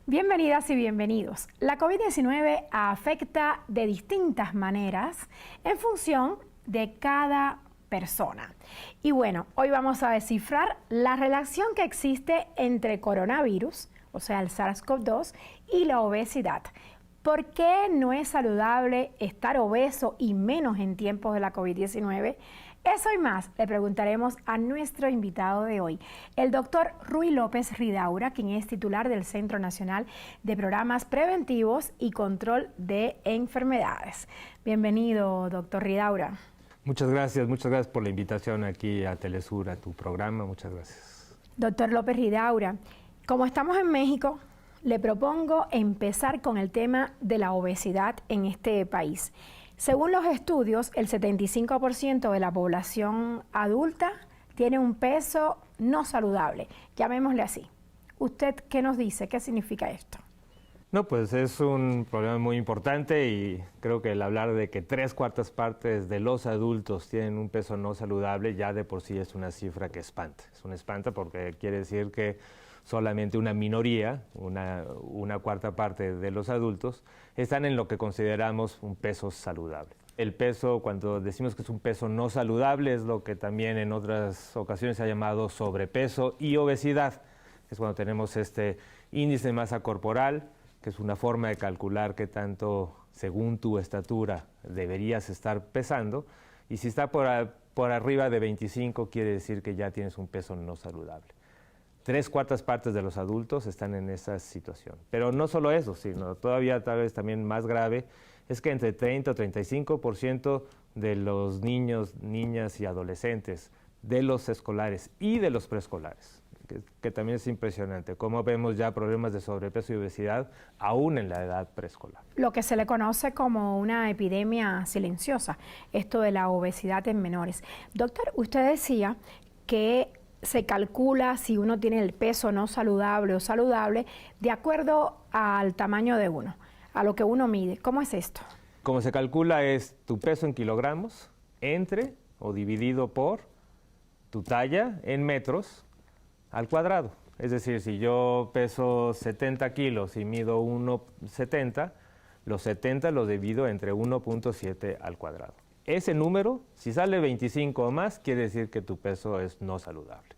Bienvenidas y bienvenidos. La COVID-19 afecta de distintas maneras en función de cada persona. Y bueno, hoy vamos a descifrar la relación que existe entre coronavirus, o sea, el SARS-CoV-2, y la obesidad. ¿Por qué no es saludable estar obeso y menos en tiempos de la COVID-19? Eso y más le preguntaremos a nuestro invitado de hoy, el doctor Ruy López Ridaura, quien es titular del Centro Nacional de Programas Preventivos y Control de Enfermedades. Bienvenido, doctor Ridaura. Muchas gracias por la invitación aquí a Telesur, a tu programa. Muchas gracias. Doctor López Ridaura, como estamos en México, le propongo empezar con el tema de la obesidad en este país. Según los estudios, el 75% de la población adulta tiene un peso no saludable, llamémosle así. ¿Usted qué nos dice? ¿Qué significa esto? No, pues es un problema muy importante y creo que el hablar de que 3/4 partes de los adultos tienen un peso no saludable ya de por sí es una cifra que espanta. Es una espanta porque quiere decir que solamente una minoría, una cuarta parte de los adultos, están en lo que consideramos un peso saludable. El peso, cuando decimos que es un peso no saludable, es lo que también en otras ocasiones se ha llamado sobrepeso y obesidad. Es cuando tenemos este índice de masa corporal, que es una forma de calcular qué tanto, según tu estatura, deberías estar pesando. Y si está por arriba de 25, quiere decir que ya tienes un peso no saludable. 3/4 partes de los adultos están en esa situación. Pero no solo eso, sino todavía tal vez también más grave, es que entre 30 o 35% de los niños, niñas y adolescentes, de los escolares y de los preescolares, que también es impresionante, cómo vemos ya problemas de sobrepeso y obesidad aún en la edad preescolar. Lo que se le conoce como una epidemia silenciosa, esto de la obesidad en menores. Doctor, usted decía que se calcula si uno tiene el peso no saludable o saludable de acuerdo al tamaño de uno, a lo que uno mide. ¿Cómo es esto? Como se calcula es tu peso en kilogramos entre o dividido por tu talla en metros al cuadrado. Es decir, si yo peso 70 kilos y mido 1,70, los 70 los divido entre 1,7 al cuadrado. Ese número, si sale 25 o más, quiere decir que tu peso es no saludable.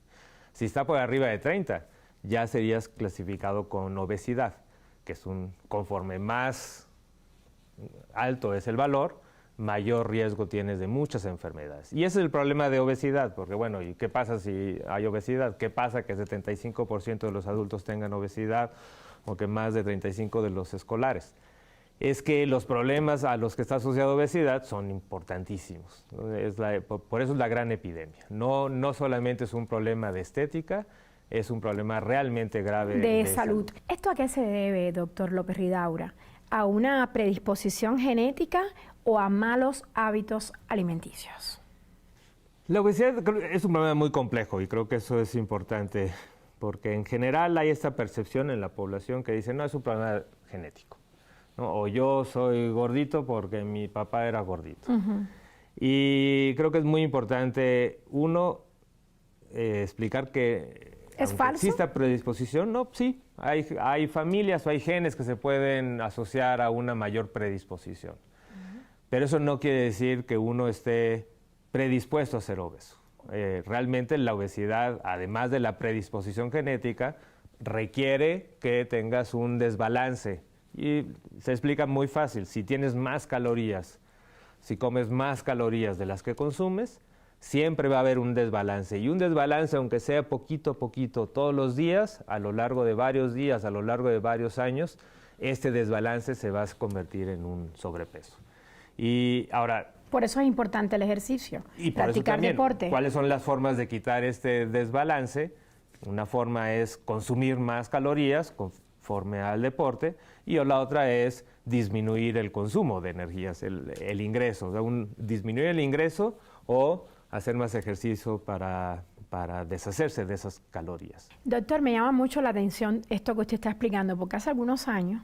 Si está por arriba de 30, ya serías clasificado con obesidad, que es conforme más alto es el valor, mayor riesgo tienes de muchas enfermedades. Y ese es el problema de obesidad, porque bueno, ¿y qué pasa si hay obesidad? ¿Qué pasa que 75% de los adultos tengan obesidad o que más de 35% de los escolares? Es que los problemas a los que está asociada obesidad son importantísimos. Por eso es la gran epidemia. No solamente es un problema de estética, es un problema realmente grave de salud. ¿Esto a qué se debe, doctor López Ridaura? ¿A una predisposición genética o a malos hábitos alimenticios? La obesidad es un problema muy complejo y creo que eso es importante porque en general hay esta percepción en la población que dice, no, es un problema genético. ¿No? O yo soy gordito porque mi papá era gordito. Y creo que es muy importante, uno, explicar que ¿es falso? ¿Existe predisposición? No, sí. Hay familias o hay genes que se pueden asociar a una mayor predisposición. Pero eso no quiere decir que uno esté predispuesto a ser obeso. Realmente la obesidad, además de la predisposición genética, requiere que tengas un desbalance. Y se explica muy fácil, si tienes más calorías, si comes más calorías de las que consumes, siempre va a haber un desbalance. Y un desbalance, aunque sea poquito a poquito, todos los días, a lo largo de varios días, a lo largo de varios años, este desbalance se va a convertir en un sobrepeso. Y ahora... Por eso es importante el ejercicio, y practicar deporte. ¿Cuáles son las formas de quitar este desbalance? Una forma es consumir más calorías conforme al deporte, y la otra es disminuir el consumo de energías, el ingreso, o sea, disminuir el ingreso o hacer más ejercicio para deshacerse de esas calorías. Doctor, me llama mucho la atención esto que usted está explicando, porque hace algunos años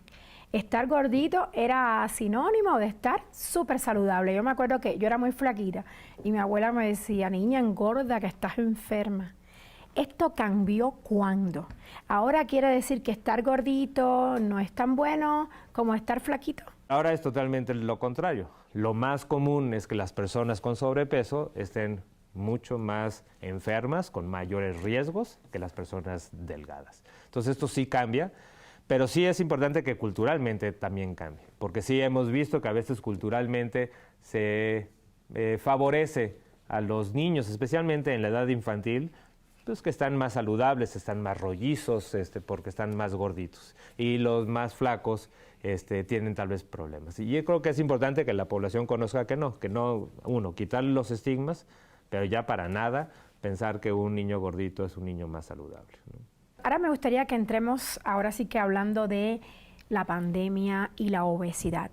estar gordito era sinónimo de estar súper saludable. Yo me acuerdo que yo era muy flaquita y mi abuela me decía, niña, engorda que estás enferma. ¿Esto cambió cuándo? ¿Ahora quiere decir que estar gordito no es tan bueno como estar flaquito? Ahora es totalmente lo contrario. Lo más común es que las personas con sobrepeso estén mucho más enfermas, con mayores riesgos que las personas delgadas. Entonces esto sí cambia, pero sí es importante que culturalmente también cambie, porque sí hemos visto que a veces culturalmente se favorece a los niños, especialmente en la edad infantil, pues que están más saludables, están más rollizos, porque están más gorditos. Y los más flacos tienen tal vez problemas. Y yo creo que es importante que la población conozca que no, uno, quitar los estigmas, pero ya para nada pensar que un niño gordito es un niño más saludable, ¿no? Ahora me gustaría que entremos, ahora sí que hablando de la pandemia y la obesidad.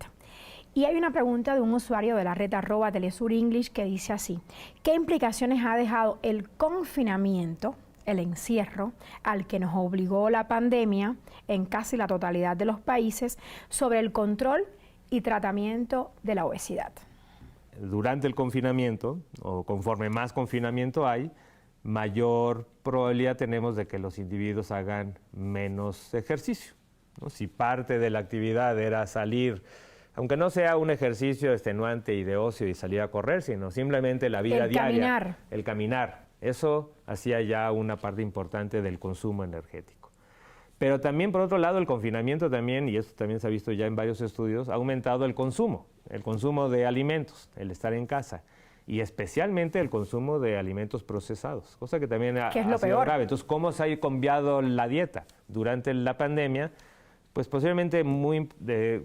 Y hay una pregunta de un usuario de la red @TelesurEnglish que dice así: ¿qué implicaciones ha dejado el confinamiento, el encierro, al que nos obligó la pandemia en casi la totalidad de los países sobre el control y tratamiento de la obesidad? Durante el confinamiento, o conforme más confinamiento hay, mayor probabilidad tenemos de que los individuos hagan menos ejercicio, ¿no? Si parte de la actividad era salir, aunque no sea un ejercicio extenuante y de ocio y salir a correr, sino simplemente la vida diaria, el caminar, eso hacía ya una parte importante del consumo energético. Pero también, por otro lado, el confinamiento también, y esto también se ha visto ya en varios estudios, ha aumentado el consumo de alimentos, el estar en casa, y especialmente el consumo de alimentos procesados, cosa que también ha sido grave. Entonces, ¿cómo se ha cambiado la dieta durante la pandemia? Pues posiblemente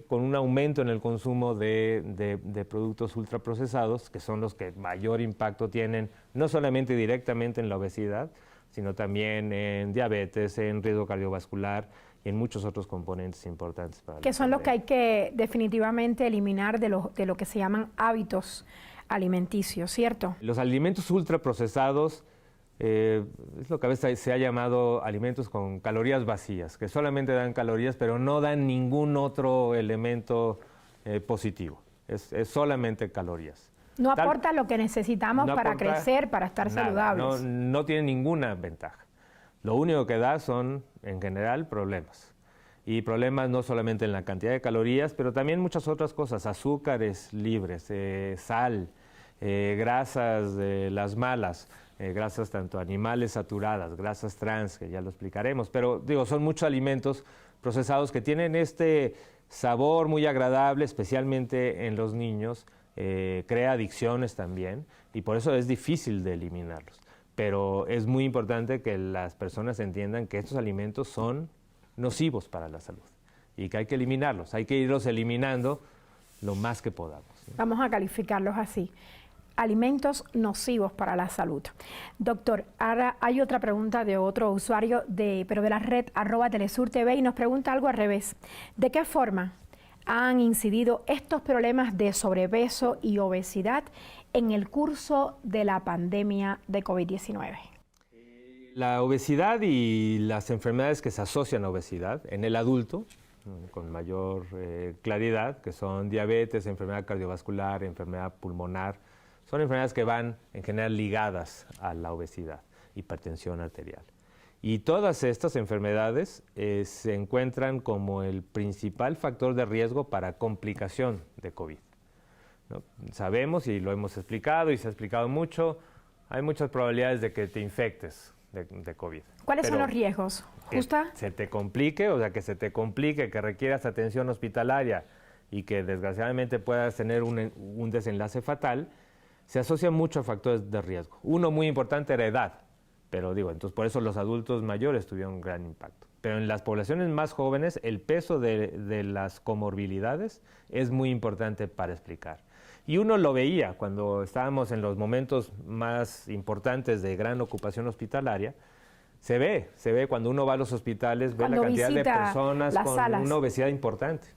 con un aumento en el consumo de productos ultraprocesados, que son los que mayor impacto tienen, no solamente directamente en la obesidad, sino también en diabetes, en riesgo cardiovascular y en muchos otros componentes importantes para la que son los que hay que definitivamente eliminar de lo que se llaman hábitos alimenticios, ¿cierto? Los alimentos ultraprocesados es lo que a veces se ha llamado alimentos con calorías vacías, que solamente dan calorías, pero no dan ningún otro elemento positivo. Es solamente calorías. No aporta lo que necesitamos para crecer, para estar saludables. No tiene ninguna ventaja. Lo único que da son, en general, problemas. Y problemas no solamente en la cantidad de calorías, pero también muchas otras cosas, azúcares libres, sal, grasas las malas, grasas tanto animales saturadas, grasas trans, que ya lo explicaremos. Pero digo, son muchos alimentos procesados que tienen este sabor muy agradable, especialmente en los niños, crea adicciones también, y por eso es difícil de eliminarlos. Pero es muy importante que las personas entiendan que estos alimentos son nocivos para la salud y que hay que eliminarlos, hay que irlos eliminando lo más que podamos, ¿no? Vamos a calificarlos así: alimentos nocivos para la salud. Doctor, ahora hay otra pregunta de otro usuario, pero de la red @TelesurTV, y nos pregunta algo al revés. ¿De qué forma han incidido estos problemas de sobrepeso y obesidad en el curso de la pandemia de COVID-19? La obesidad y las enfermedades que se asocian a obesidad en el adulto, con mayor claridad, que son diabetes, enfermedad cardiovascular, enfermedad pulmonar, son enfermedades que van en general ligadas a la obesidad, hipertensión arterial. Y todas estas enfermedades se encuentran como el principal factor de riesgo para complicación de COVID, ¿no? Sabemos, y lo hemos explicado y se ha explicado mucho, hay muchas probabilidades de que te infectes de COVID. ¿Cuáles son los riesgos? ¿Justa? Que se te complique, que requieras atención hospitalaria y que desgraciadamente puedas tener un desenlace fatal, se asocia mucho a factores de riesgo. Uno muy importante era edad, pero entonces por eso los adultos mayores tuvieron un gran impacto. Pero en las poblaciones más jóvenes, el peso de las comorbilidades es muy importante para explicar. Y uno lo veía cuando estábamos en los momentos más importantes de gran ocupación hospitalaria. Se ve cuando uno va a los hospitales, ve la cantidad de personas con una obesidad importante,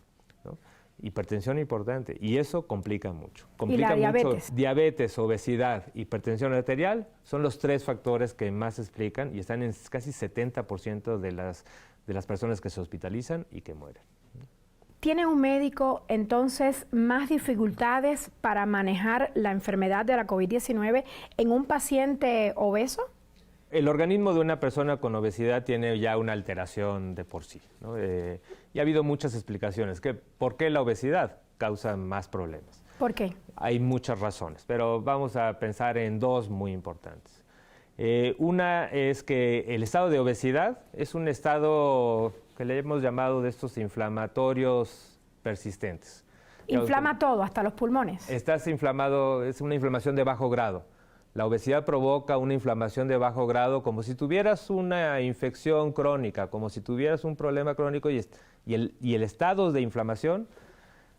¿no? Hipertensión importante, y eso complica mucho. Complica mucho. Diabetes, obesidad, hipertensión arterial son los tres factores que más explican y están en casi 70% de las personas que se hospitalizan y que mueren. ¿Tiene un médico entonces más dificultades para manejar la enfermedad de la COVID-19 en un paciente obeso? El organismo de una persona con obesidad tiene ya una alteración de por sí, ¿no? Y ha habido muchas explicaciones. ¿Por qué la obesidad causa más problemas? ¿Por qué? Hay muchas razones, pero vamos a pensar en dos muy importantes. Una es que el estado de obesidad es un estado que le hemos llamado de estos inflamatorios persistentes. Inflama todo, hasta los pulmones. Estás inflamado, es una inflamación de bajo grado. La obesidad provoca una inflamación de bajo grado como si tuvieras una infección crónica, como si tuvieras un problema crónico y el estado de inflamación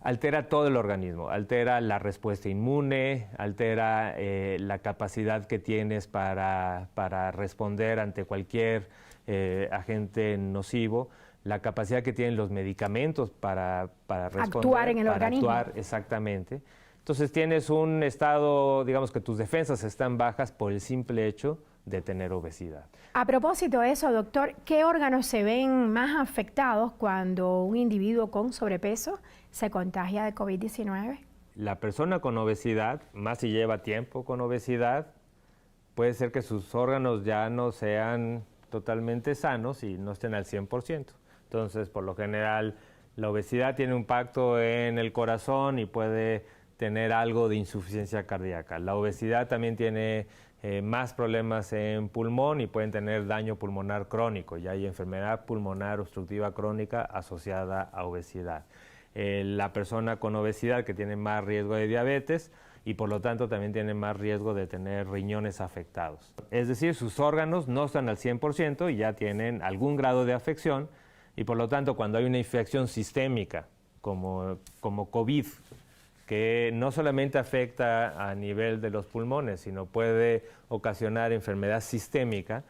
altera todo el organismo, altera la respuesta inmune, altera la capacidad que tienes para responder ante cualquier agente nocivo, la capacidad que tienen los medicamentos para responder. Actuar en el organismo. Actuar, exactamente. Entonces tienes un estado, digamos que tus defensas están bajas por el simple hecho de tener obesidad. A propósito de eso, doctor, ¿qué órganos se ven más afectados cuando un individuo con sobrepeso se contagia de COVID-19? La persona con obesidad, más si lleva tiempo con obesidad, puede ser que sus órganos ya no sean totalmente sanos y no estén al 100%. Entonces, por lo general, la obesidad tiene un impacto en el corazón y puede tener algo de insuficiencia cardíaca. La obesidad también tiene más problemas en pulmón y pueden tener daño pulmonar crónico. Ya hay enfermedad pulmonar obstructiva crónica asociada a obesidad. La persona con obesidad que tiene más riesgo de diabetes y por lo tanto también tiene más riesgo de tener riñones afectados. Es decir, sus órganos no están al 100% y ya tienen algún grado de afección y por lo tanto cuando hay una infección sistémica como COVID, que no solamente afecta a nivel de los pulmones, sino puede ocasionar enfermedad sistémica,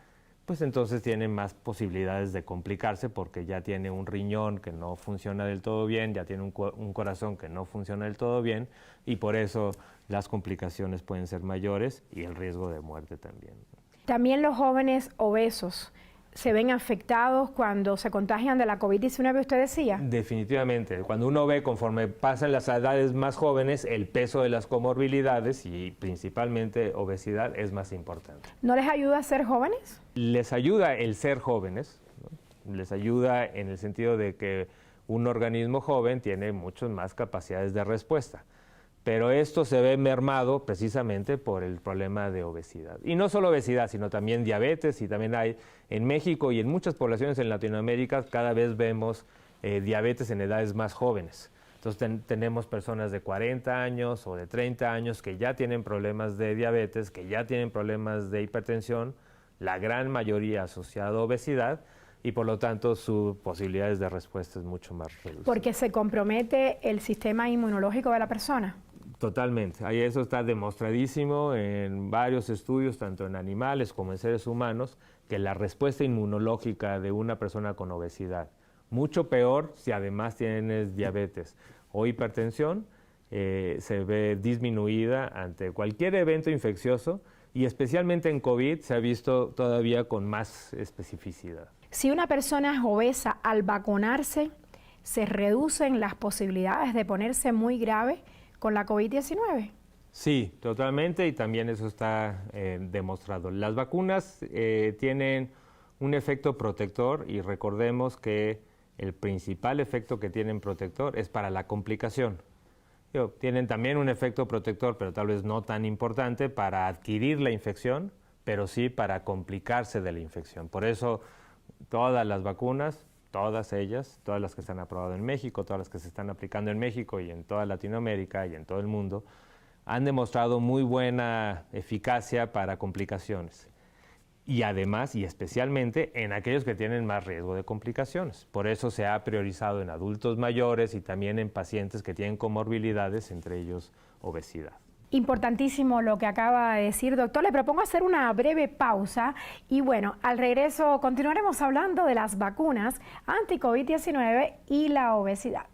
pues entonces tiene más posibilidades de complicarse porque ya tiene un riñón que no funciona del todo bien, ya tiene un corazón que no funciona del todo bien y por eso las complicaciones pueden ser mayores y el riesgo de muerte también. También los jóvenes obesos se ven afectados cuando se contagian de la COVID-19, usted decía. Definitivamente. Cuando uno ve conforme pasan las edades más jóvenes, el peso de las comorbilidades y principalmente obesidad es más importante. ¿No les ayuda a ser jóvenes? Les ayuda el ser jóvenes, ¿no? Les ayuda en el sentido de que un organismo joven tiene muchas más capacidades de respuesta. Pero esto se ve mermado precisamente por el problema de obesidad. Y no solo obesidad, sino también diabetes, y también hay en México y en muchas poblaciones en Latinoamérica, cada vez vemos diabetes en edades más jóvenes. Entonces tenemos personas de 40 años o de 30 años que ya tienen problemas de diabetes, que ya tienen problemas de hipertensión, la gran mayoría asociada a obesidad, y por lo tanto sus posibilidades de respuesta es mucho más reducida. Porque se compromete el sistema inmunológico de la persona. Totalmente. Ahí eso está demostradísimo en varios estudios, tanto en animales como en seres humanos, que la respuesta inmunológica de una persona con obesidad, mucho peor si además tienes diabetes o hipertensión, se ve disminuida ante cualquier evento infeccioso y especialmente en COVID se ha visto todavía con más especificidad. Si una persona es obesa, al vacunarse, ¿se reducen las posibilidades de ponerse muy grave con la COVID-19? Sí, totalmente, y también eso está demostrado. Las vacunas tienen un efecto protector y recordemos que el principal efecto que tienen protector es para la complicación. Tienen también un efecto protector, pero tal vez no tan importante para adquirir la infección, pero sí para complicarse de la infección. Por eso todas las vacunas, todas ellas, todas las que se han aprobado en México, todas las que se están aplicando en México y en toda Latinoamérica y en todo el mundo, han demostrado muy buena eficacia para complicaciones. Y además, y especialmente, en aquellos que tienen más riesgo de complicaciones. Por eso se ha priorizado en adultos mayores y también en pacientes que tienen comorbilidades, entre ellos obesidad. Importantísimo lo que acaba de decir, doctor. Le propongo hacer una breve pausa y bueno, al regreso continuaremos hablando de las vacunas anti-COVID-19 y la obesidad.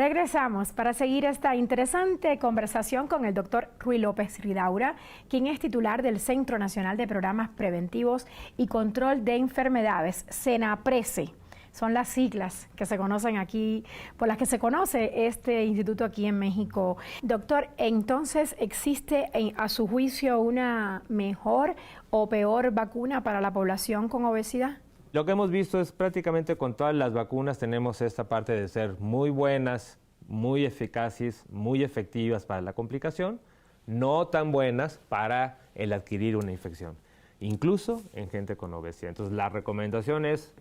Regresamos para seguir esta interesante conversación con el doctor Ruy López Ridaura, quien es titular del Centro Nacional de Programas Preventivos y Control de Enfermedades, CENAPRESE. Son las siglas que se conocen aquí, por las que se conoce este instituto aquí en México. Doctor, entonces, ¿existe a su juicio una mejor o peor vacuna para la población con obesidad? Lo que hemos visto es prácticamente con todas las vacunas tenemos esta parte de ser muy buenas, muy eficaces, muy efectivas para la complicación, no tan buenas para el adquirir una infección, incluso en gente con obesidad. Entonces la recomendación es,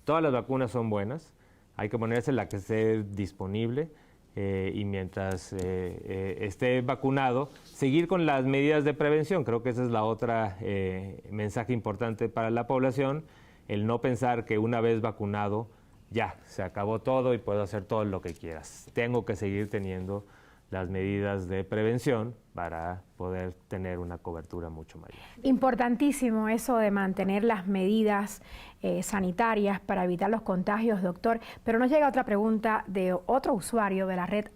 todas las vacunas son buenas, hay que ponerse la que esté disponible y mientras esté vacunado, seguir con las medidas de prevención. Creo que esa es la otra mensaje importante para la población, el no pensar que una vez vacunado ya se acabó todo y puedo hacer todo lo que quieras. Tengo que seguir teniendo las medidas de prevención para poder tener una cobertura mucho mayor. Importantísimo eso de mantener las medidas sanitarias para evitar los contagios, doctor. Pero nos llega otra pregunta de otro usuario de la red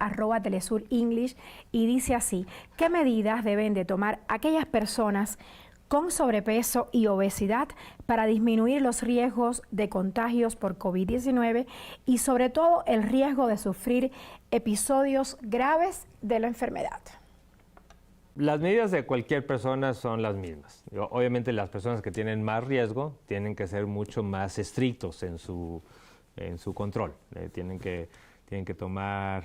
@TelesurEnglish y dice así: ¿qué medidas deben de tomar aquellas personas con sobrepeso y obesidad para disminuir los riesgos de contagios por COVID-19 y sobre todo el riesgo de sufrir episodios graves de la enfermedad? Las medidas de cualquier persona son las mismas. Obviamente las personas que tienen más riesgo tienen que ser mucho más estrictos en su control. Tienen que tomar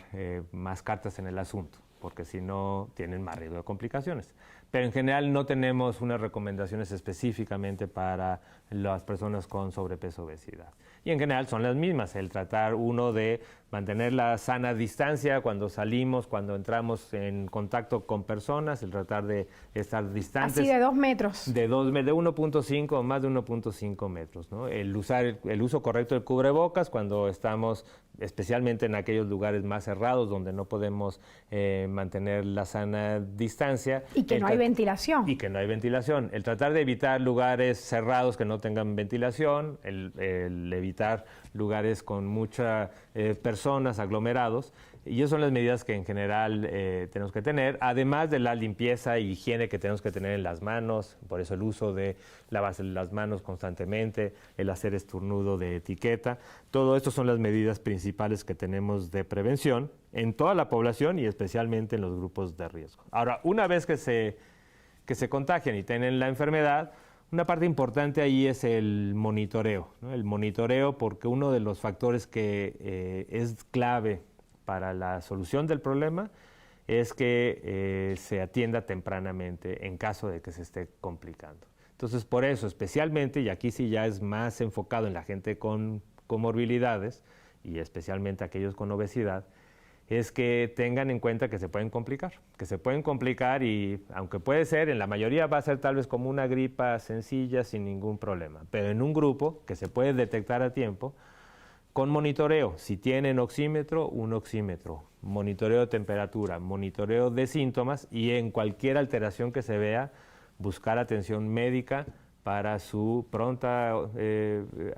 más cartas en el asunto, porque si no tienen más riesgo de complicaciones. Pero en general no tenemos unas recomendaciones específicamente para las personas con sobrepeso o obesidad. Y en general son las mismas, el tratar uno de mantener la sana distancia cuando salimos, cuando entramos en contacto con personas, el tratar de estar distantes. Así de 2 metros. De 1.5 o más de 1.5 metros, ¿no? El uso correcto del cubrebocas cuando estamos especialmente en aquellos lugares más cerrados donde no podemos mantener la sana distancia. Y que no hay ventilación. Y que no hay ventilación. El tratar de evitar lugares cerrados que no tengan ventilación, el evitar lugares con muchas personas, aglomerados. Y esas son las medidas que en general tenemos que tener, además de la limpieza e higiene que tenemos que tener en las manos, por eso el uso de lavarse las manos constantemente, el hacer estornudo de etiqueta. Todo esto son las medidas principales que tenemos de prevención en toda la población y especialmente en los grupos de riesgo. Ahora, una vez que se contagian y tienen la enfermedad, una parte importante ahí es el monitoreo, ¿no? El monitoreo, porque uno de los factores que es clave para la solución del problema es que se atienda tempranamente en caso de que se esté complicando. Entonces, por eso, especialmente, y aquí sí ya es más enfocado en la gente con comorbilidades y especialmente aquellos con obesidad, es que tengan en cuenta que se pueden complicar y aunque puede ser, en la mayoría va a ser tal vez como una gripa sencilla sin ningún problema, pero en un grupo que se puede detectar a tiempo, con monitoreo, si tienen oxímetro, un oxímetro, monitoreo de temperatura, monitoreo de síntomas y en cualquier alteración que se vea, buscar atención médica para su pronta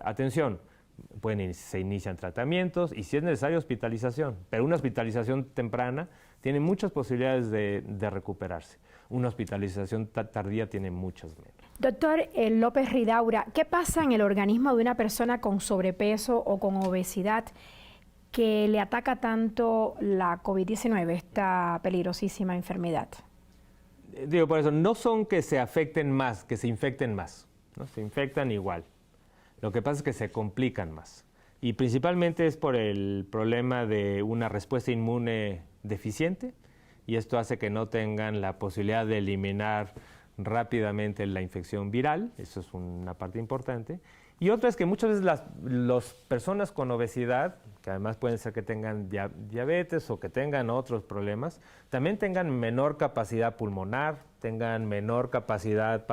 atención. Se inician tratamientos y si es necesario hospitalización, pero una hospitalización temprana tiene muchas posibilidades de recuperarse. Una hospitalización tardía tiene muchas menos. Doctor López Ridaura, ¿qué pasa en el organismo de una persona con sobrepeso o con obesidad que le ataca tanto la COVID-19, esta peligrosísima enfermedad? Digo, por eso, no son que se afecten más, que se infecten más, ¿no? Se infectan igual. Lo que pasa es que se complican más. Y principalmente es por el problema de una respuesta inmune deficiente, y esto hace que no tengan la posibilidad de eliminar rápidamente la infección viral, eso es una parte importante. Y otra es que muchas veces las personas con obesidad, que además pueden ser que tengan diabetes o que tengan otros problemas, también tengan menor capacidad pulmonar, tengan menor capacidad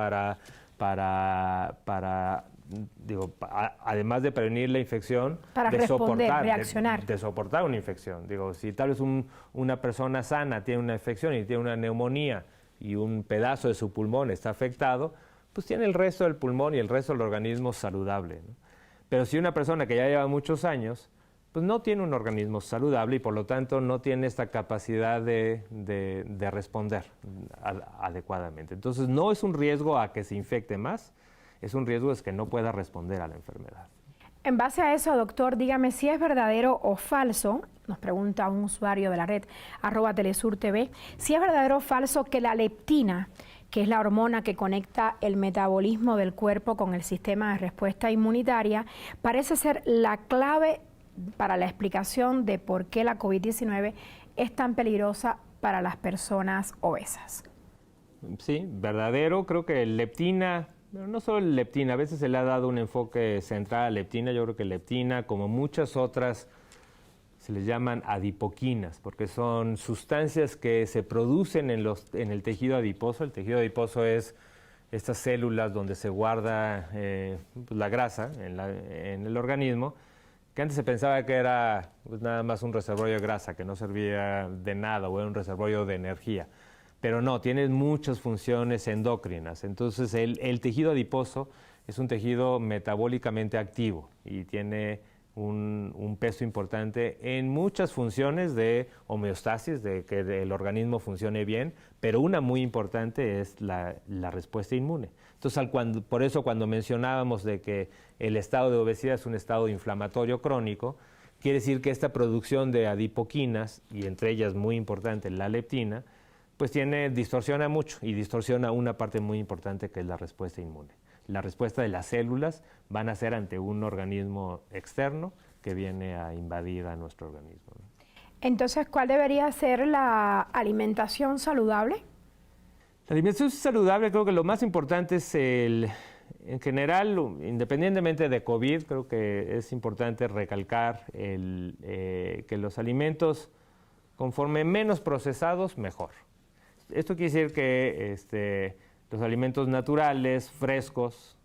además de prevenir la infección, para reaccionar. De soportar una infección. Si tal vez una persona sana tiene una infección y tiene una neumonía y un pedazo de su pulmón está afectado, pues tiene el resto del pulmón y el resto del organismo saludable, ¿no? Pero si una persona que ya lleva muchos años, pues no tiene un organismo saludable y por lo tanto no tiene esta capacidad de responder adecuadamente. Entonces no es un riesgo a que se infecte más, es un riesgo es que no pueda responder a la enfermedad. En base a eso, doctor, dígame si es verdadero o falso, nos pregunta un usuario de la red @TelesurTV, si es verdadero o falso que la leptina, que es la hormona que conecta el metabolismo del cuerpo con el sistema de respuesta inmunitaria, parece ser la clave para la explicación de por qué la COVID-19 es tan peligrosa para las personas obesas. Sí, verdadero. Creo que leptina, pero no solo leptina, a veces se le ha dado un enfoque central a leptina. Yo creo que leptina, como muchas otras, se les llaman adipoquinas, porque son sustancias que se producen en el tejido adiposo. El tejido adiposo es estas células donde se guarda la grasa en el organismo, que antes se pensaba que era pues, nada más un reservorio de grasa, que no servía de nada o era un reservorio de energía. Pero no, tiene muchas funciones endocrinas. Entonces el tejido adiposo es un tejido metabólicamente activo y tiene un peso importante en muchas funciones de homeostasis, de que el organismo funcione bien, pero una muy importante es la respuesta inmune. Entonces, por eso cuando mencionábamos de que el estado de obesidad es un estado inflamatorio crónico, quiere decir que esta producción de adipoquinas, y entre ellas muy importante la leptina, pues distorsiona mucho y distorsiona una parte muy importante que es la respuesta inmune. La respuesta de las células van a ser ante un organismo externo que viene a invadir a nuestro organismo. Entonces, ¿cuál debería ser la alimentación saludable? La alimentación saludable, creo que lo más importante es en general, independientemente de COVID, creo que es importante recalcar que los alimentos, conforme menos procesados, mejor. Esto quiere decir que los alimentos naturales, frescos,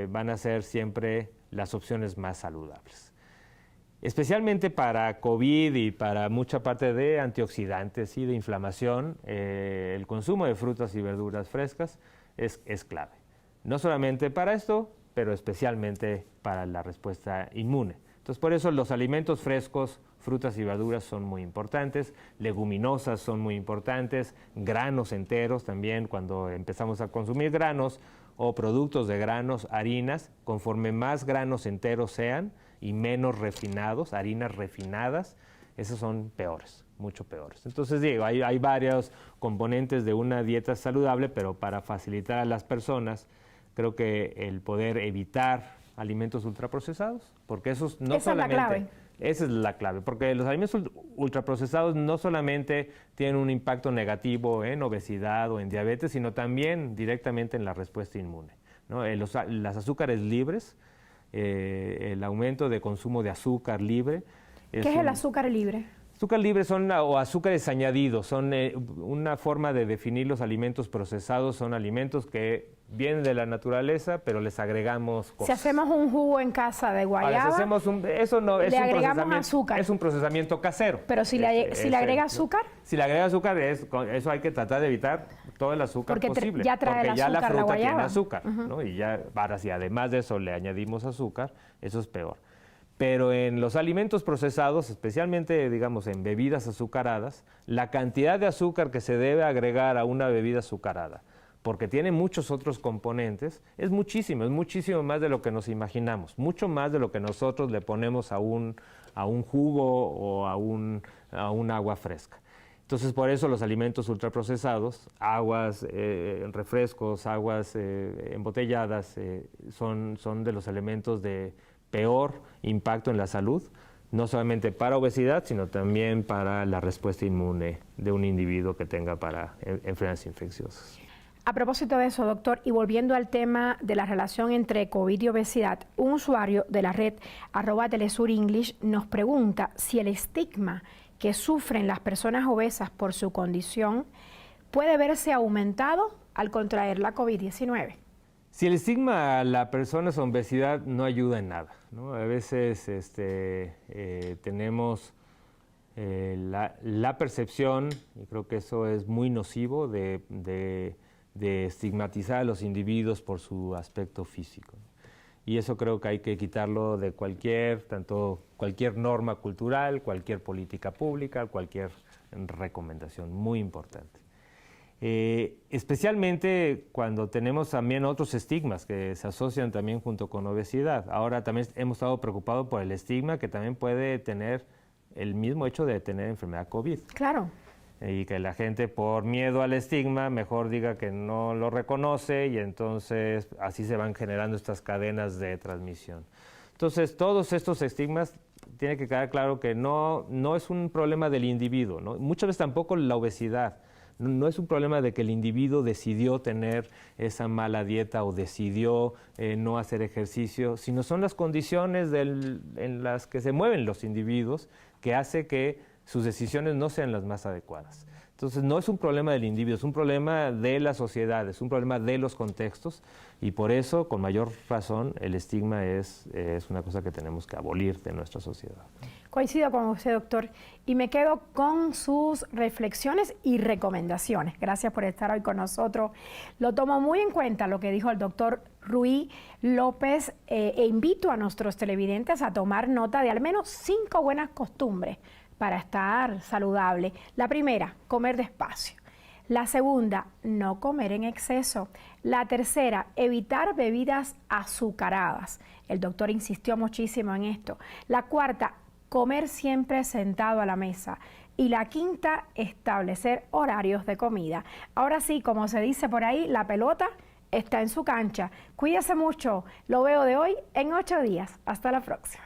van a ser siempre las opciones más saludables. Especialmente para COVID y para mucha parte de antioxidantes y de inflamación, el consumo de frutas y verduras frescas es clave. No solamente para esto, pero especialmente para la respuesta inmune. Entonces, por eso los alimentos frescos, frutas y verduras son muy importantes, leguminosas son muy importantes, granos enteros también, cuando empezamos a consumir granos o productos de granos, harinas, conforme más granos enteros sean y menos refinados, harinas refinadas, esos son peores, mucho peores. Entonces digo, hay varios componentes de una dieta saludable, pero para facilitar a las personas, creo que el poder evitar alimentos ultraprocesados, porque esos no solamente... Esa es la clave. Esa es la clave, porque los alimentos ultraprocesados no solamente tienen un impacto negativo en obesidad o en diabetes, sino también directamente en la respuesta inmune, ¿no? Las azúcares libres, el aumento de consumo de azúcar libre. ¿Qué es el azúcar libre? Azúcar libre o azúcares añadidos, son una forma de definir los alimentos procesados, son alimentos que vienen de la naturaleza, pero les agregamos cosas. Si hacemos un jugo en casa de guayaba, le agregamos azúcar. Es un procesamiento casero. Pero si le agrega azúcar. Si le agrega azúcar, eso hay que tratar de evitar todo el azúcar posible. Ya trae porque el ya azúcar, la fruta guayaba. tiene azúcar, ¿no? Y ya, ahora si además de eso le añadimos azúcar, eso es peor. Pero en los alimentos procesados, especialmente, digamos, en bebidas azucaradas, la cantidad de azúcar que se debe agregar a una bebida azucarada, porque tiene muchos otros componentes, es muchísimo más de lo que nos imaginamos, mucho más de lo que nosotros le ponemos a un jugo o a un agua fresca. Entonces, por eso los alimentos ultraprocesados, aguas, refrescos, aguas embotelladas, son de los elementos de peor impacto en la salud, no solamente para obesidad, sino también para la respuesta inmune de un individuo que tenga para enfermedades infecciosas. A propósito de eso, doctor, y volviendo al tema de la relación entre COVID y obesidad, un usuario de la red @TelesurEnglish nos pregunta si el estigma que sufren las personas obesas por su condición puede verse aumentado al contraer la COVID-19. Si el estigma a la persona con obesidad no ayuda en nada, ¿no? A veces tenemos la percepción, y creo que eso es muy nocivo, de estigmatizar a los individuos por su aspecto físico. y eso creo que hay que quitarlo de cualquier norma cultural, cualquier política pública, cualquier recomendación, muy importante. Especialmente cuando tenemos también otros estigmas que se asocian también junto con obesidad. Ahora también hemos estado preocupados por el estigma que también puede tener el mismo hecho de tener enfermedad COVID. Claro. Y que la gente por miedo al estigma mejor diga que no lo reconoce y entonces así se van generando estas cadenas de transmisión. Entonces todos estos estigmas tiene que quedar claro que no es un problema del individuo, ¿no? Muchas veces tampoco la obesidad. No es un problema de que el individuo decidió tener esa mala dieta o decidió no hacer ejercicio, sino son las condiciones en las que se mueven los individuos que hace que sus decisiones no sean las más adecuadas. Entonces no es un problema del individuo, es un problema de la sociedad, es un problema de los contextos y por eso, con mayor razón, el estigma es una cosa que tenemos que abolir de nuestra sociedad. Coincido con usted, doctor, y me quedo con sus reflexiones y recomendaciones. Gracias por estar hoy con nosotros. Lo tomo muy en cuenta lo que dijo el doctor Ruy López e invito a nuestros televidentes a tomar nota de al menos 5 buenas costumbres para estar saludable. La primera, comer despacio. La segunda, no comer en exceso. La tercera, evitar bebidas azucaradas. El doctor insistió muchísimo en esto. La cuarta, comer siempre sentado a la mesa. Y la quinta, establecer horarios de comida. Ahora sí, como se dice por ahí, la pelota está en su cancha. Cuídese mucho. Lo veo de hoy en 8 días. Hasta la próxima.